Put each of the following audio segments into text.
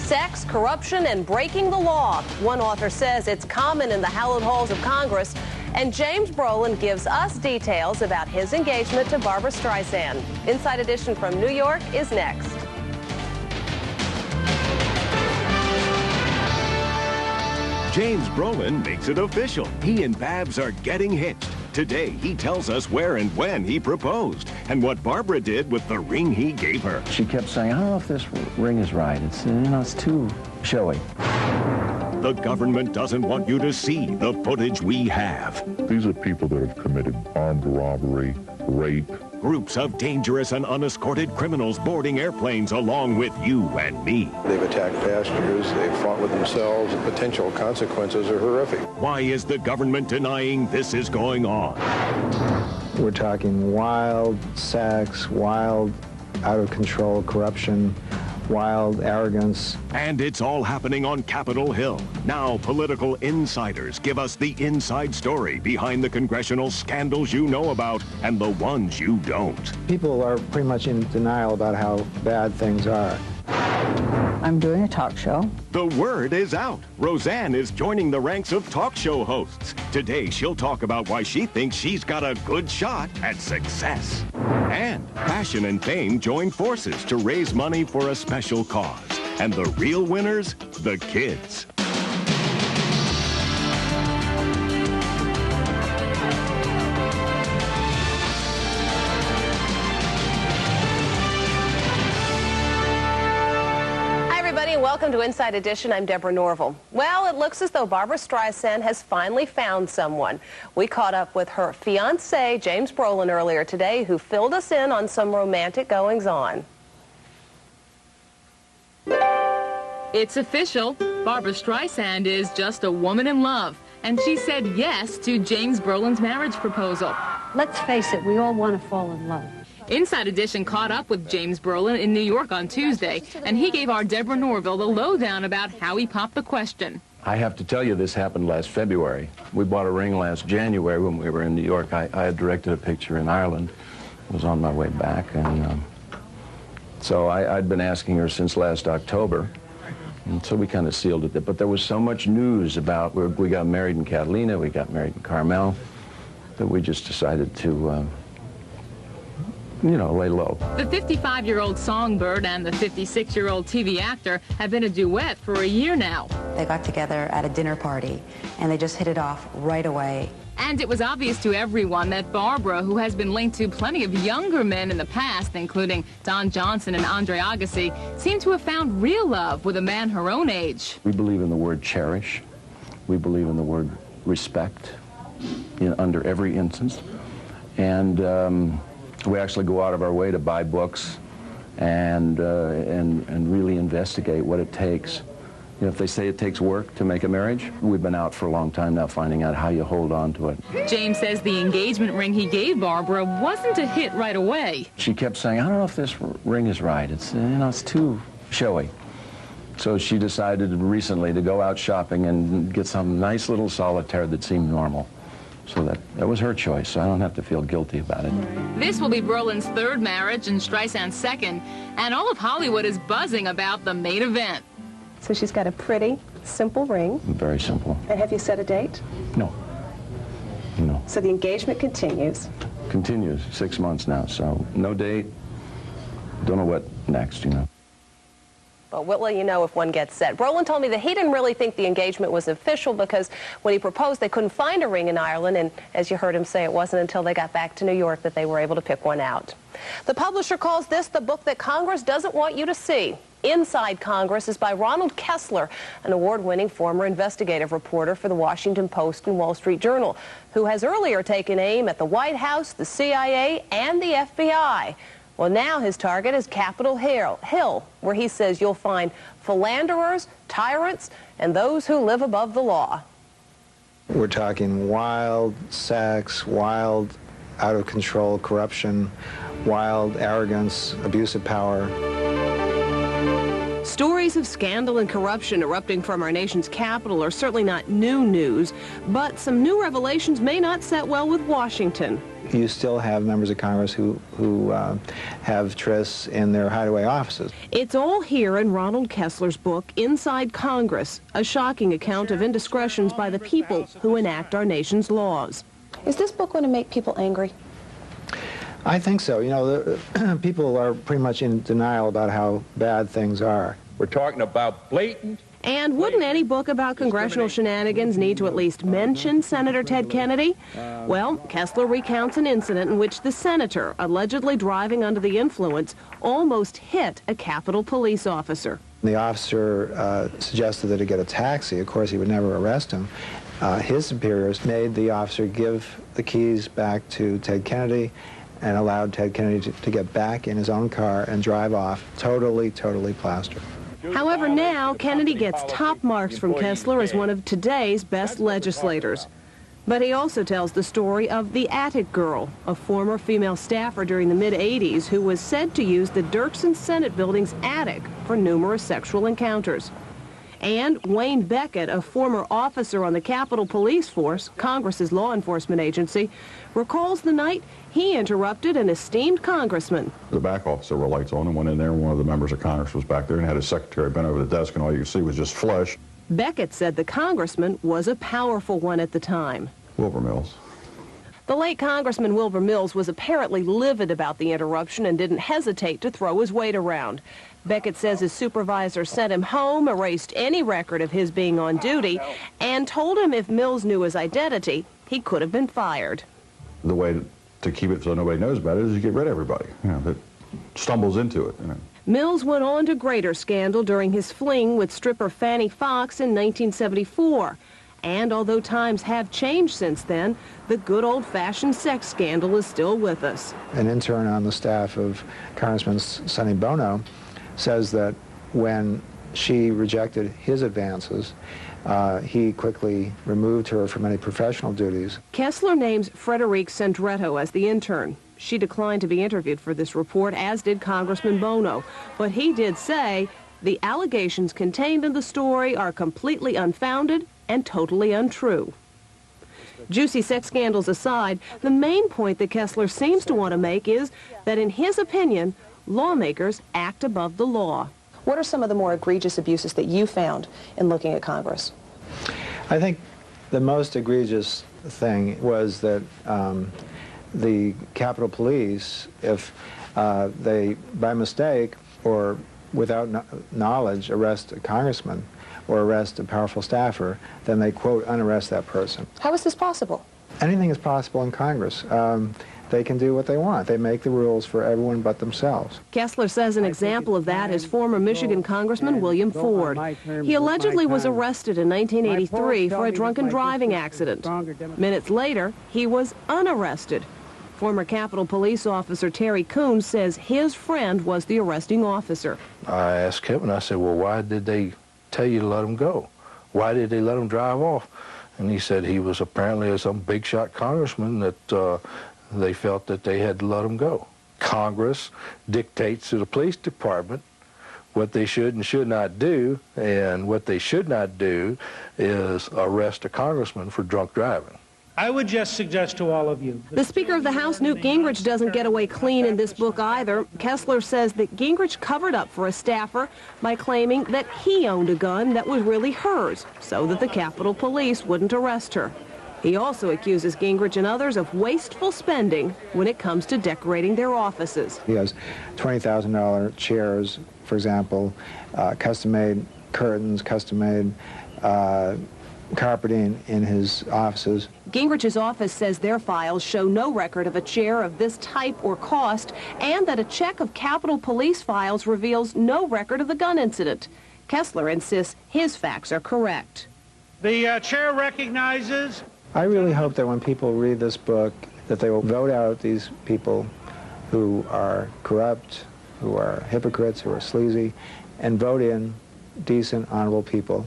Sex, corruption, and breaking the law. One author says it's common in the hallowed halls of Congress. And James Brolin gives us details about his engagement to Barbra Streisand. Inside Edition from New York is next. James Brolin makes it official. He and Babs are getting hitched. Today, he tells us where and when he proposed and what Barbra did with the ring he gave her. She kept saying, I don't know if this ring is right. It's, it's too showy. The government doesn't want you to see the footage we have. These are people that have committed armed robbery, rape. Groups of dangerous and unescorted criminals boarding airplanes along with you and me. They've attacked passengers, they've fought with themselves, and potential consequences are horrific. Why is the government denying this is going on? We're talking wild sex, wild, out-of-control corruption, wild arrogance. And it's all happening on Capitol Hill. Now, political insiders give us the inside story behind the congressional scandals you know about and the ones you don't. People are pretty much in denial about how bad things are. I'm doing a talk show. The word is out. Roseanne is joining the ranks of talk show hosts. Today, she'll talk about why she thinks she's got a good shot at success. And passion and fame join forces to raise money for a special cause. And the real winners, the kids. Welcome to Inside Edition. I'm Deborah Norville. Well, it looks as though Barbra Streisand has finally found someone. We caught up with her fiancé, James Brolin, earlier today, who filled us in on some romantic goings-on. It's official. Barbra Streisand is just a woman in love, and she said yes to James Brolin's marriage proposal. Let's face it, we all want to fall in love. Inside Edition caught up with James Brolin in New York on Tuesday, and he gave our Deborah Norville the lowdown about how he popped the question. I have to tell you, this happened last February. We bought a ring last January when we were in New York. I had directed a picture in Ireland. I was on my way back, and so I'd been asking her since last October. And so we kind of sealed it. But there was so much news about, we got married in Catalina, we got married in Carmel, that we just decided to lay low. The 55-year-old songbird and the 56-year-old TV actor have been a duet for a year now. They got together at a dinner party, and they just hit it off right away. And it was obvious to everyone that Barbra, who has been linked to plenty of younger men in the past, including Don Johnson and Andre Agassi, seemed to have found real love with a man her own age. We believe in the word cherish. We believe in the word respect under every instance. And we actually go out of our way to buy books and really investigate what it takes. If they say it takes work to make a marriage, we've been out for a long time now finding out how you hold on to it. James says the engagement ring he gave Barbra wasn't a hit right away. She kept saying, I don't know if this ring is right. It's, it's too showy. So she decided recently to go out shopping and get some nice little solitaire that seemed normal. So that was her choice, so I don't have to feel guilty about it. This will be Brolin's third marriage and Streisand's second, and all of Hollywood is buzzing about the main event. So she's got a pretty, simple ring. Very simple. And have you set a date? No. No. So the engagement continues? Continues, 6 months now, so no date. Don't know what next, But we'll let you know if one gets set. Brolin told me that he didn't really think the engagement was official because when he proposed, they couldn't find a ring in Ireland, and as you heard him say, it wasn't until they got back to New York that they were able to pick one out. The publisher calls this the book that Congress doesn't want you to see. Inside Congress is by Ronald Kessler, an award-winning former investigative reporter for the Washington Post and Wall Street Journal, who has earlier taken aim at the White House, the CIA, and the FBI. Well, now his target is Capitol Hill, where he says you'll find philanderers, tyrants, and those who live above the law. We're talking wild sex, wild, out-of-control corruption, wild arrogance, abuse of power. Stories of scandal and corruption erupting from our nation's capital are certainly not new news, but some new revelations may not set well with Washington. You still have members of Congress who have trysts in their hideaway offices. It's all here in Ronald Kessler's book, Inside Congress, a shocking account of indiscretions by the people who enact our nation's laws. Is this book going to make people angry? I think so. You know, people are pretty much in denial about how bad things are. We're talking about blatant. And wouldn't any book about congressional shenanigans need to at least mention Senator Ted Kennedy? Well, Kessler recounts an incident in which the senator, allegedly driving under the influence, almost hit a Capitol police officer. The officer suggested that he get a taxi. Of course, he would never arrest him. His superiors made the officer give the keys back to Ted Kennedy and allowed Ted Kennedy to get back in his own car and drive off totally plastered. However, now Kennedy gets top marks from Kessler as one of today's best legislators. But he also tells the story of the Attic Girl, a former female staffer during the mid-'80s who was said to use the Dirksen Senate building's attic for numerous sexual encounters. And Wayne Beckett, a former officer on the Capitol Police Force, Congress's law enforcement agency, recalls the night he interrupted an esteemed congressman. The back office, there were lights on, and went in there, and one of the members of Congress was back there and had his secretary bent over the desk, and all you could see was just flesh. Beckett said the congressman was a powerful one at the time. Wilbur Mills. The late Congressman Wilbur Mills was apparently livid about the interruption and didn't hesitate to throw his weight around. Beckett says his supervisor sent him home, erased any record of his being on duty, and told him if Mills knew his identity, he could have been fired. The way to keep it so nobody knows about it is you get rid of everybody, you know, that stumbles into it. You know. Mills went on to greater scandal during his fling with stripper Fannie Fox in 1974. And although times have changed since then, the good old-fashioned sex scandal is still with us. An intern on the staff of Congressman Sonny Bono says that when she rejected his advances, he quickly removed her from any professional duties. Kessler names Frederique Sandretto as the intern. She declined to be interviewed for this report, as did Congressman Bono. But he did say the allegations contained in the story are completely unfounded and totally untrue. Juicy sex scandals aside, the main point that Kessler seems to want to make is that, in his opinion, lawmakers act above the law. What are some of the more egregious abuses that you found in looking at Congress? I think the most egregious thing was that the Capitol Police, if they, by mistake or without knowledge, arrest a congressman or arrest a powerful staffer, then they, quote, unarrest that person. How is this possible? Anything is possible in Congress. They can do what they want. They make the rules for everyone but themselves. Kessler says an example of that is former Michigan Congressman William Ford. He allegedly was arrested in 1983 for a drunken driving accident. Minutes later, he was unarrested. Former Capitol Police officer Terry Coons says his friend was the arresting officer. I asked him, and I said, well, why did they tell you to let him go? Why did they let him drive off? And he said he was apparently some big shot congressman that they felt that they had to let him go. Congress dictates to the police department what they should and should not do, and what they should not do is arrest a congressman for drunk driving. I would just suggest to all of you... The Speaker of the House, Newt Gingrich, doesn't get away clean in this book either. Kessler says that Gingrich covered up for a staffer by claiming that he owned a gun that was really hers, so that the Capitol Police wouldn't arrest her. He also accuses Gingrich and others of wasteful spending when it comes to decorating their offices. He has $20,000 chairs, for example, custom-made curtains, custom-made carpeting in his offices. Gingrich's office says their files show no record of a chair of this type or cost, and that a check of Capitol Police files reveals no record of the gun incident. Kessler insists his facts are correct. The chair recognizes... I really hope that when people read this book, that they will vote out these people who are corrupt, who are hypocrites, who are sleazy, and vote in decent, honorable people.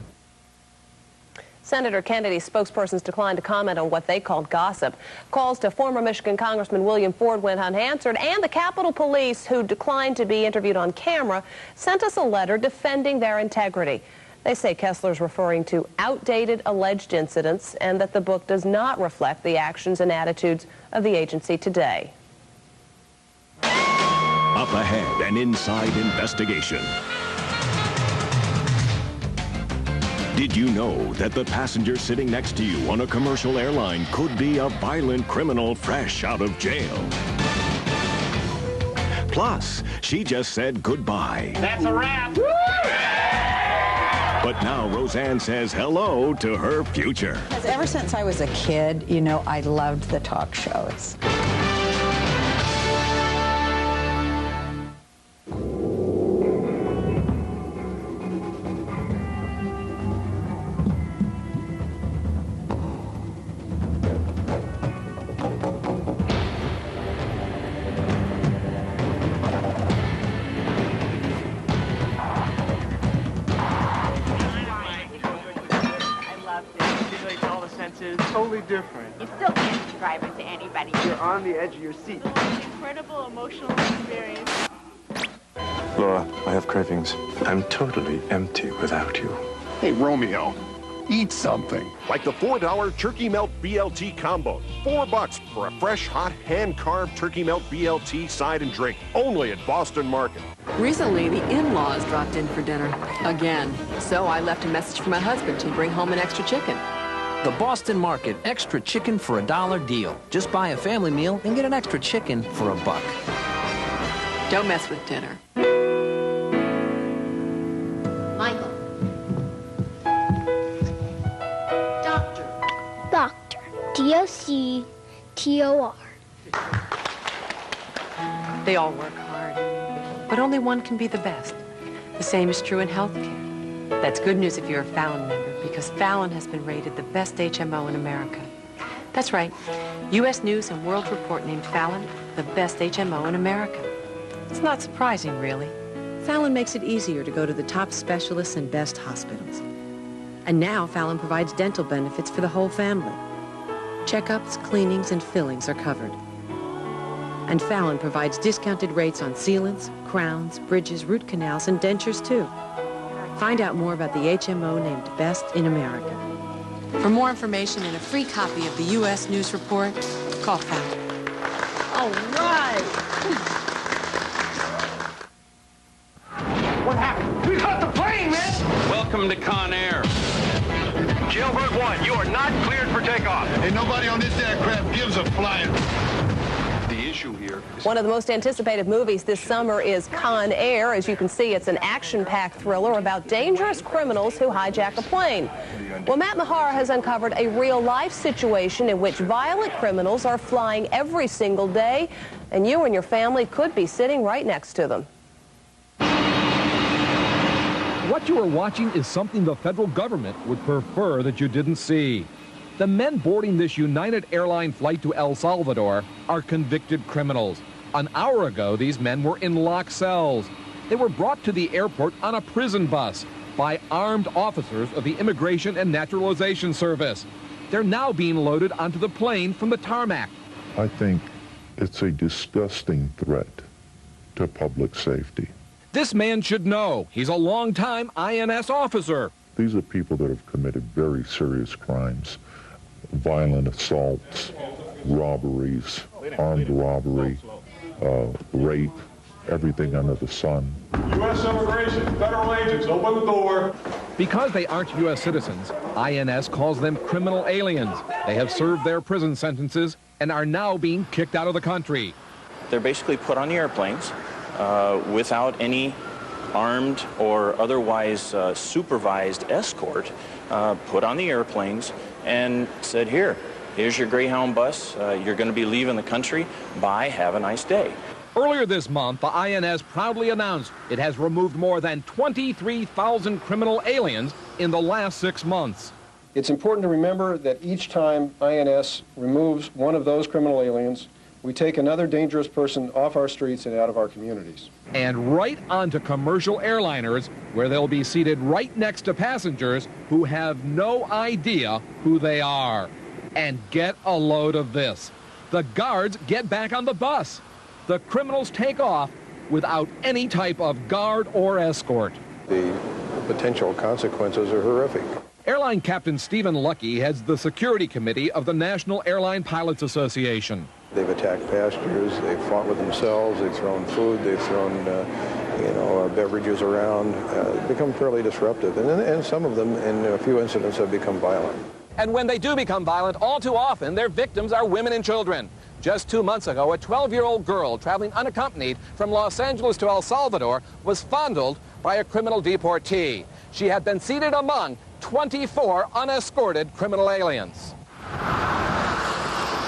Senator Kennedy's spokespersons declined to comment on what they called gossip. Calls to former Michigan Congressman William Ford went unanswered, and the Capitol Police, who declined to be interviewed on camera, sent us a letter defending their integrity. They say Kessler's referring to outdated alleged incidents and that the book does not reflect the actions and attitudes of the agency today. Up ahead, an inside investigation. Did you know that the passenger sitting next to you on a commercial airline could be a violent criminal fresh out of jail? Plus, she just said goodbye. That's a wrap. But now Roseanne says hello to her future. Ever since I was a kid, you know, I loved the talk shows. Totally different. You still can't describe it to anybody. You're on the edge of your seat. The most incredible emotional experience. Laura, I have cravings. I'm totally empty without you. Hey, Romeo, eat something. Like the $4 turkey melt BLT combo. $4 for a fresh, hot, hand-carved turkey melt BLT side and drink. Only at Boston Market. Recently, the in-laws dropped in for dinner. Again. So I left a message for my husband to bring home an extra chicken. The Boston Market extra chicken for $1 deal. Just buy a family meal and get an extra chicken for $1. Don't mess with dinner. Michael. Doctor. Doctor. D-O-C-T-O-R. They all work hard, but only one can be the best. The same is true in healthcare. That's good news if you're a Fallon member, because Fallon has been rated the best HMO in America. That's right. U.S. News and World Report named Fallon the best HMO in America. It's not surprising, really. Fallon makes it easier to go to the top specialists and best hospitals. And now Fallon provides dental benefits for the whole family. Checkups, cleanings, and fillings are covered. And Fallon provides discounted rates on sealants, crowns, bridges, root canals, and dentures, too. Find out more about the HMO named Best in America. For more information and a free copy of the U.S. News Report, call Fallon. All right. What happened? We caught the plane, man! Welcome to Con Air. Jailbird 1, you are not cleared for takeoff. Ain't nobody on this aircraft gives a flying. The issue here is... One of the most anticipated movies this summer is Con Air. As you can see, it's an action-packed thriller about dangerous criminals who hijack a plane. Well, Matt Mahara has uncovered a real-life situation in which violent criminals are flying every single day, and you and your family could be sitting right next to them. What you are watching is something the federal government would prefer that you didn't see. The men boarding this United Airline flight to El Salvador are convicted criminals. An hour ago, these men were in locked cells. They were brought to the airport on a prison bus by armed officers of the Immigration and Naturalization Service. They're now being loaded onto the plane from the tarmac. I think it's a disgusting threat to public safety. This man should know. He's a longtime INS officer. These are people that have committed very serious crimes. Violent assaults, robberies, armed robbery, rape, everything under the sun. U.S. Immigration, federal agents, open the door. Because they aren't U.S. citizens, INS calls them criminal aliens. They have served their prison sentences and are now being kicked out of the country. They're basically put on the airplanes without any armed or otherwise supervised escort, put on the airplanes and said, here's your Greyhound bus. You're going to be leaving the country. Bye. Have a nice day. Earlier this month, the INS proudly announced it has removed more than 23,000 criminal aliens in the last 6 months. It's important to remember that each time INS removes one of those criminal aliens, we take another dangerous person off our streets and out of our communities. And right onto commercial airliners, where they'll be seated right next to passengers who have no idea who they are. And get a load of this. The guards get back on the bus. The criminals take off without any type of guard or escort. The potential consequences are horrific. Airline Captain Stephen Lucky heads the security committee of the National Airline Pilots Association. They've attacked passengers, they've fought with themselves, they've thrown food, they've thrown beverages around, become fairly disruptive. And some of them, in a few incidents, have become violent. And when they do become violent, all too often, their victims are women and children. Just 2 months ago, a 12-year-old girl traveling unaccompanied from Los Angeles to El Salvador was fondled by a criminal deportee. She had been seated among 24 unescorted criminal aliens.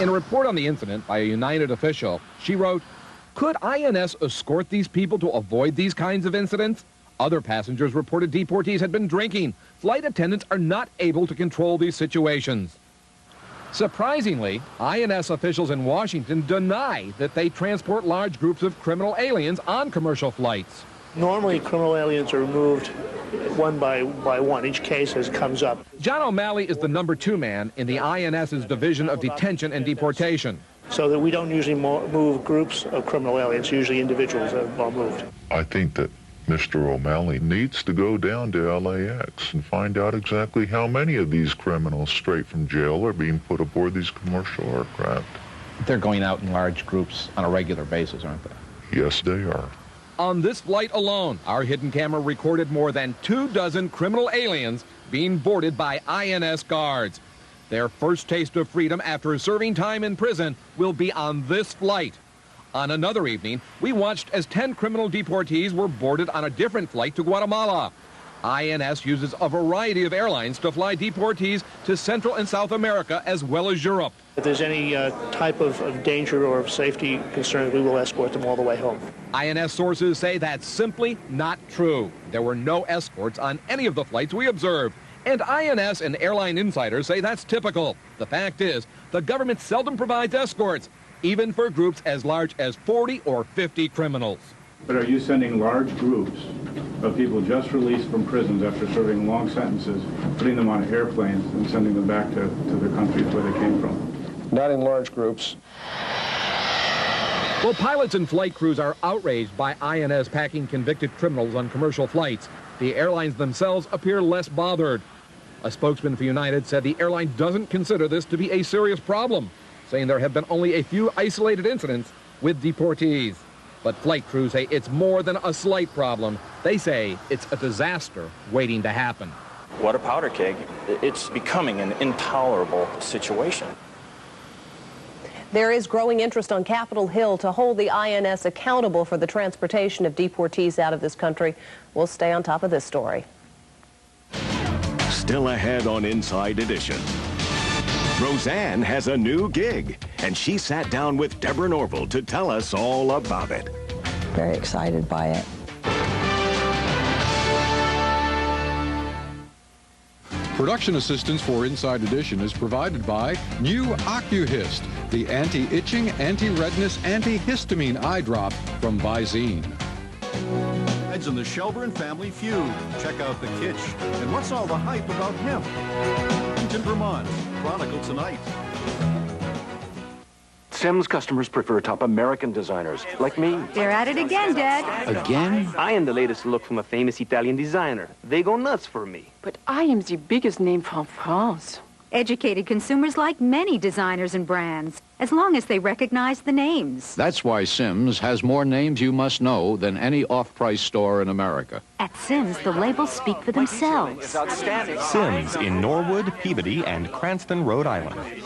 In a report on the incident by a United official, she wrote, "Could INS escort these people to avoid these kinds of incidents?" Other passengers reported deportees had been drinking. Flight attendants are not able to control these situations. Surprisingly, INS officials in Washington deny that they transport large groups of criminal aliens on commercial flights. Normally, criminal aliens are removed one by one. Each case as comes up. John O'Malley is the number 2 man in the INS's Division of Detention and Deportation. So that we don't usually move groups of criminal aliens, usually individuals are moved. I think that Mr. O'Malley needs to go down to LAX and find out exactly how many of these criminals straight from jail are being put aboard these commercial aircraft. They're going out in large groups on a regular basis, aren't they? Yes, they are. On this flight alone, our hidden camera recorded more than 24 criminal aliens being boarded by INS guards. Their first taste of freedom after serving time in prison will be on this flight. On another evening, we watched as 10 criminal deportees were boarded on a different flight to Guatemala. INS uses a variety of airlines to fly deportees to Central and South America as well as Europe. If there's any type of danger or safety concern, we will escort them all the way home. INS sources say that's simply not true. There were no escorts on any of the flights we observed. And INS and airline insiders say that's typical. The fact is, the government seldom provides escorts, even for groups as large as 40 or 50 criminals. But are you sending large groups of people just released from prisons after serving long sentences, putting them on airplanes and sending them back to their countries where they came from? Not in large groups. Well, pilots and flight crews are outraged by INS packing convicted criminals on commercial flights. The airlines themselves appear less bothered. A spokesman for United said the airline doesn't consider this to be a serious problem, saying there have been only a few isolated incidents with deportees. But flight crews say it's more than a slight problem. They say it's a disaster waiting to happen. What a powder keg. It's becoming an intolerable situation. There is growing interest on Capitol Hill to hold the INS accountable for the transportation of deportees out of this country. We'll stay on top of this story. Still ahead on Inside Edition. Roseanne has a new gig, and she sat down with Deborah Norville to tell us all about it. Very excited by it. Production assistance for Inside Edition is provided by new OcuHist, the anti-itching, anti-redness, antihistamine eye drop from Visine. In the Shelburne Family Feud. Check out the kitsch and what's all the hype about hemp. In Vermont, Chronicle tonight. Sims customers prefer top American designers, like me. They're at it again, Dad. Again? I am the latest look from a famous Italian designer. They go nuts for me. But I am the biggest name from France. Educated consumers like many designers and brands, as long as they recognize the names. That's why Sims has more names you must know than any off-price store in America. At Sims, the labels speak for themselves. Sims in Norwood, Peabody, and Cranston, Rhode Island.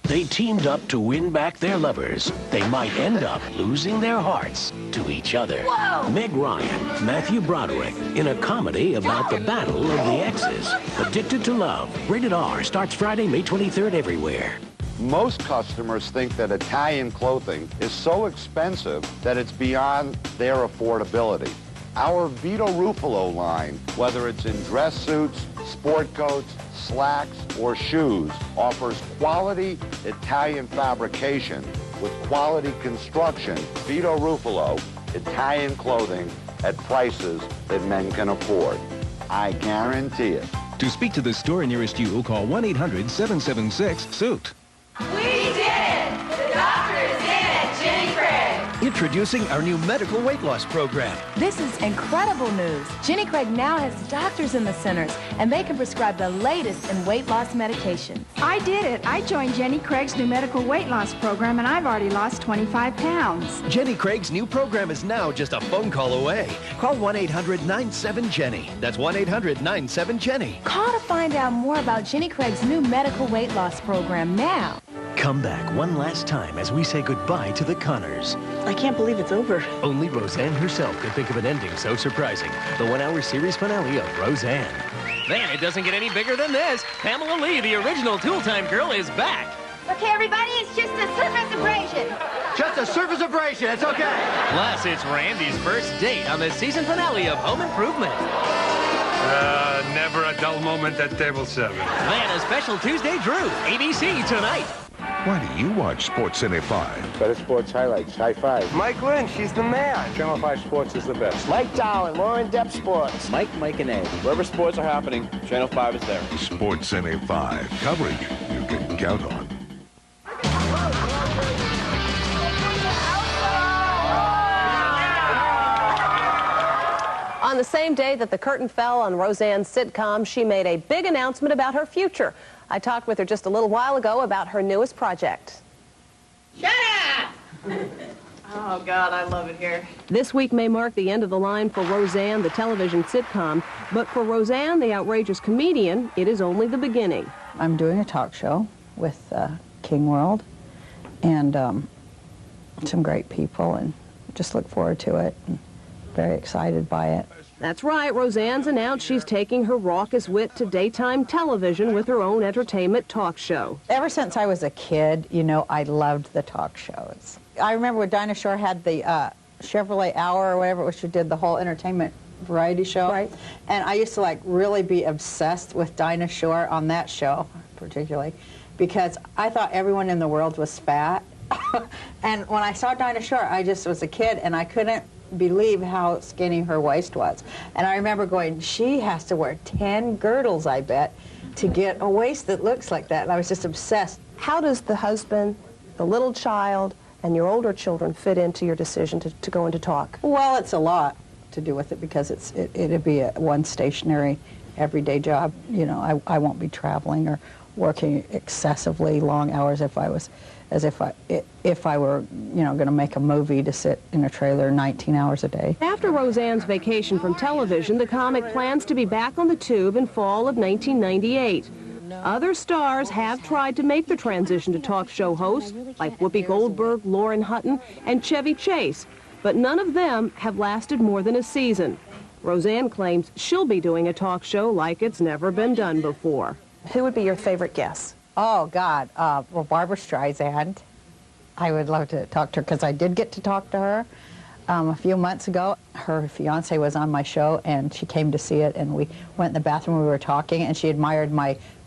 They teamed up to win back their lovers. They might end up losing their hearts to each other. Whoa! Meg Ryan, Matthew Broderick, in a comedy about the battle of the exes. Addicted to Love. Rated R. Starts Friday, May 23rd everywhere. Most customers think that Italian clothing is so expensive that it's beyond their affordability. Our Vito Ruffalo line, whether it's in dress suits, sport coats, slacks, or shoes, offers quality Italian fabrication with quality construction. Vito Ruffalo, Italian clothing at prices that men can afford. I guarantee it. To speak to the store nearest you, call 1-800-776-SUIT. We did it! The doctor is in at Jenny Craig. Introducing our new medical weight loss program. This is incredible news. Jenny Craig now has doctors in the centers, and they can prescribe the latest in weight loss medications. I did it. I joined Jenny Craig's new medical weight loss program, and I've already lost 25 pounds. Jenny Craig's new program is now just a phone call away. Call 1-800-97-JENNY. That's 1-800-97-JENNY. Call to find out more about Jenny Craig's new medical weight loss program now. Come back one last time as we say goodbye to the Connors. I can't believe it's over. Only Roseanne herself could think of an ending so surprising. The one-hour series finale of Roseanne. Man, it doesn't get any bigger than this. Pamela Lee, the original Tool Time girl, is back. Okay, everybody, it's just a surface abrasion. Just a surface abrasion, it's okay. Plus, it's Randy's first date on the season finale of Home Improvement. Never a dull moment at table 7. Then a special Tuesday Drew, ABC tonight. Why do you watch Sports Center 5? Better sports highlights. High five. Mike Lynch, he's the man. Channel 5 Sports is the best. Mike Dowan, more in-depth sports. Mike, and Ed. Wherever sports are happening, Channel 5 is there. Sports Center 5. Coverage you can count on. On the same day that the curtain fell on Roseanne's sitcom, she made a big announcement about her future. I talked with her just a little while ago about her newest project. Shut up! Oh, God, I love it here. This week may mark the end of the line for Roseanne, the television sitcom. But for Roseanne, the outrageous comedian, it is only the beginning. I'm doing a talk show with King World and some great people, and just look forward to it. And very excited by it. That's right. Roseanne's announced she's taking her raucous wit to daytime television with her own entertainment talk show. Ever since I was a kid, you know, I loved the talk shows. I remember when Dinah Shore had the Chevrolet Hour or whatever it was, she did the whole entertainment variety show. Right. And I used to like really be obsessed with Dinah Shore on that show, particularly, because I thought everyone in the world was fat. And when I saw Dinah Shore, I just was a kid and I couldn't believe how skinny her waist was. And I remember going, she has to wear 10 girdles, I bet, to get a waist that looks like that. And I was just obsessed. How does the husband, the little child, and your older children fit into your decision to go into talk? Well, it's a lot to do with it because it'd be one stationary, everyday job. You know, I won't be traveling or working excessively long hours if I was, if I were, you know, going to make a movie to sit in a trailer 19 hours a day. After Roseanne's vacation from television, the comic plans to be back on the tube in fall of 1998. Other stars have tried to make the transition to talk show hosts, like Whoopi Goldberg, Lauren Hutton, and Chevy Chase, but none of them have lasted more than a season. Roseanne claims she'll be doing a talk show like it's never been done before. Who would be your favorite guest? Oh, God. Well, Barbara Streisand. I would love to talk to her because I did get to talk to her a few months ago. Her fiance was on my show, and she came to see it, and we went in the bathroom. We were talking, and she admired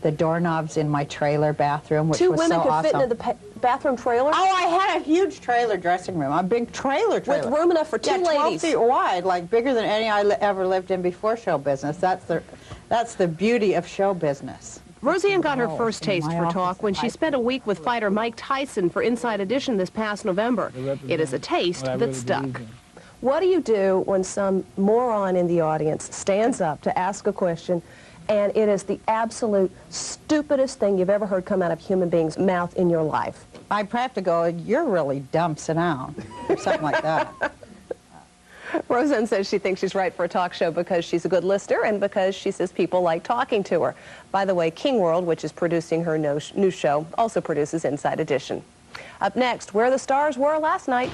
the doorknobs in my trailer bathroom, which was so awesome. 2 women could fit into the bathroom trailer? Oh, I had a huge trailer dressing room, a big trailer. With room enough for two ladies. 12 feet wide, like bigger than any I ever lived in before show business. That's the beauty of show business. Roseanne got her first taste for talk when she spent a week with fighter Mike Tyson for Inside Edition this past November. It is a taste that stuck. What do you do when some moron in the audience stands up to ask a question and it is the absolute stupidest thing you've ever heard come out of a human being's mouth in your life? I have to go, you're really dumb, sit down, or something like that. Roseanne says she thinks she's right for a talk show because she's a good listener and because she says people like talking to her. By the way, King World, which is producing her new show, also produces Inside Edition. Up next, where the stars were last night.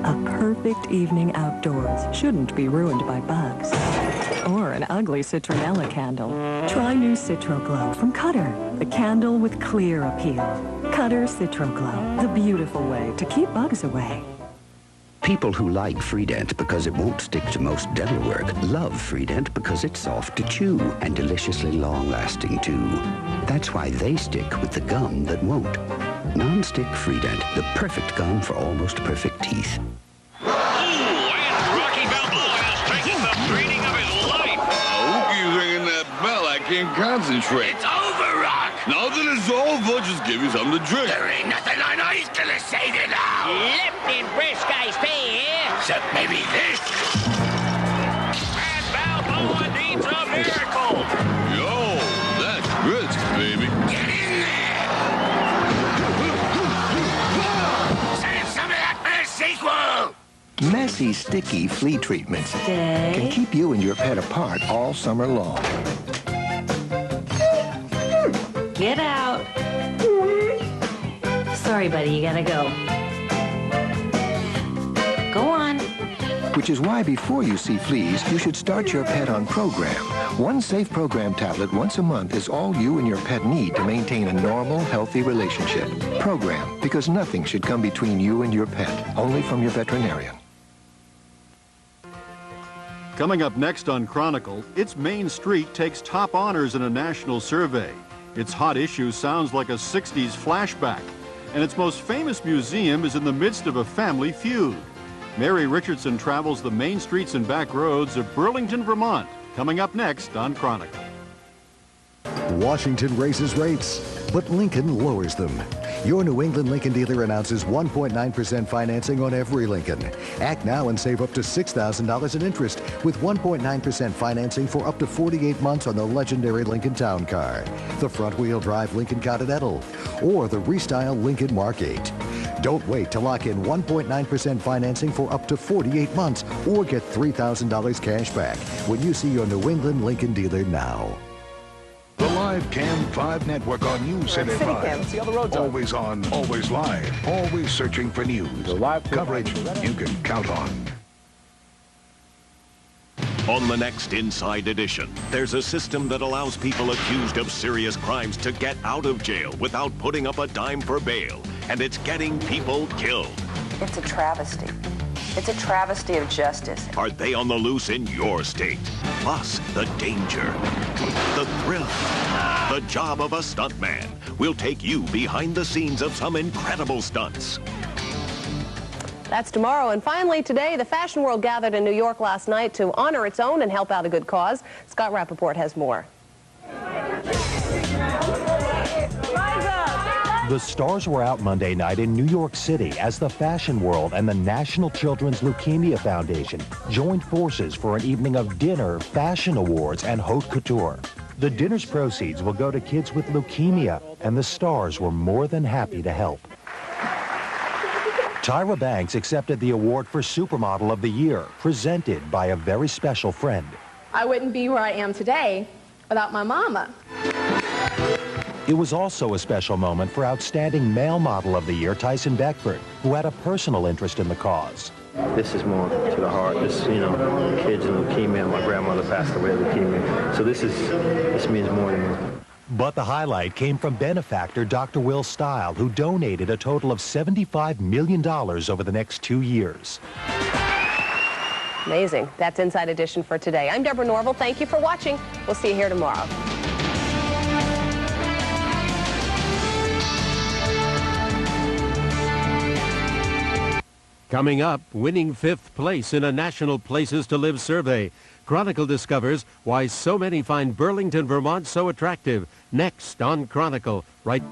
A perfect evening outdoors shouldn't be ruined by bugs or an ugly citronella candle. Try new Citro Glow from Cutter, the candle with clear appeal. Cutter Citroglow, the beautiful way to keep bugs away. People who like Freedent because it won't stick to most dental work love Freedent because it's soft to chew and deliciously long-lasting, too. That's why they stick with the gum that won't. Non-stick Freedent, the perfect gum for almost perfect teeth. Rocky Balboa is taking the beating of his life. I keep ringing that bell. I can't concentrate. It's over, Rock. Now that it's over, just give me something to drink. There ain't nothing I know he's gonna say to now. Lifting Briscoe's pay here. Except maybe this. And Balboa needs a miracle. Yo, that's brisk, baby. Get in there. Save some of that for the sequel. Messy, sticky flea treatments can keep you and your pet apart all summer long. Get out. Sorry, buddy, you gotta go. Go on. Which is why before you see fleas, you should start your pet on Program. One safe Program tablet once a month is all you and your pet need to maintain a normal, healthy relationship. Program, because nothing should come between you and your pet. Only from your veterinarian. Coming up next on Chronicle, its Main Street takes top honors in a national survey. Its hot issue sounds like a 60s flashback, and its most famous museum is in the midst of a family feud. Mary Richardson travels the main streets and back roads of Burlington, Vermont, coming up next on Chronicle. Washington raises rates, but Lincoln lowers them. Your New England Lincoln dealer announces 1.9% financing on every Lincoln. Act now and save up to $6,000 in interest with 1.9% financing for up to 48 months on the legendary Lincoln Town Car, the front-wheel drive Lincoln Continental, or the restyled Lincoln Mark 8. Don't wait to lock in 1.9% financing for up to 48 months or get $3,000 cash back when you see your New England Lincoln dealer now. The Live Cam 5 network on News Center 5. See how the roads are. Always on, always live, always searching for news. Coverage you can count on. On the next Inside Edition, there's a system that allows people accused of serious crimes to get out of jail without putting up a dime for bail. And it's getting people killed. It's a travesty. It's a travesty of justice. Are they on the loose in your state? Plus, the danger, the thrill, the job of a stuntman. We'll take you behind the scenes of some incredible stunts. That's tomorrow. And finally today, the fashion world gathered in New York last night to honor its own and help out a good cause. Scott Rappaport has more. The stars were out Monday night in New York City as the fashion world and the National Children's Leukemia Foundation joined forces for an evening of dinner, fashion awards, and haute couture. The dinner's proceeds will go to kids with leukemia, and the stars were more than happy to help. Tyra Banks accepted the award for Supermodel of the Year, presented by a very special friend. I wouldn't be where I am today without my mama. It was also a special moment for Outstanding Male Model of the Year, Tyson Beckford, who had a personal interest in the cause. This is more to the heart. This, kids and leukemia. My grandmother passed away of leukemia. So this means more to me. But the highlight came from benefactor Dr. Will Stile, who donated a total of $75 million over the next 2 years. Amazing. That's Inside Edition for today. I'm Deborah Norville. Thank you for watching. We'll see you here tomorrow. Coming up, winning 5th place in a National Places to Live survey. Chronicle discovers why so many find Burlington, Vermont so attractive. Next on Chronicle, right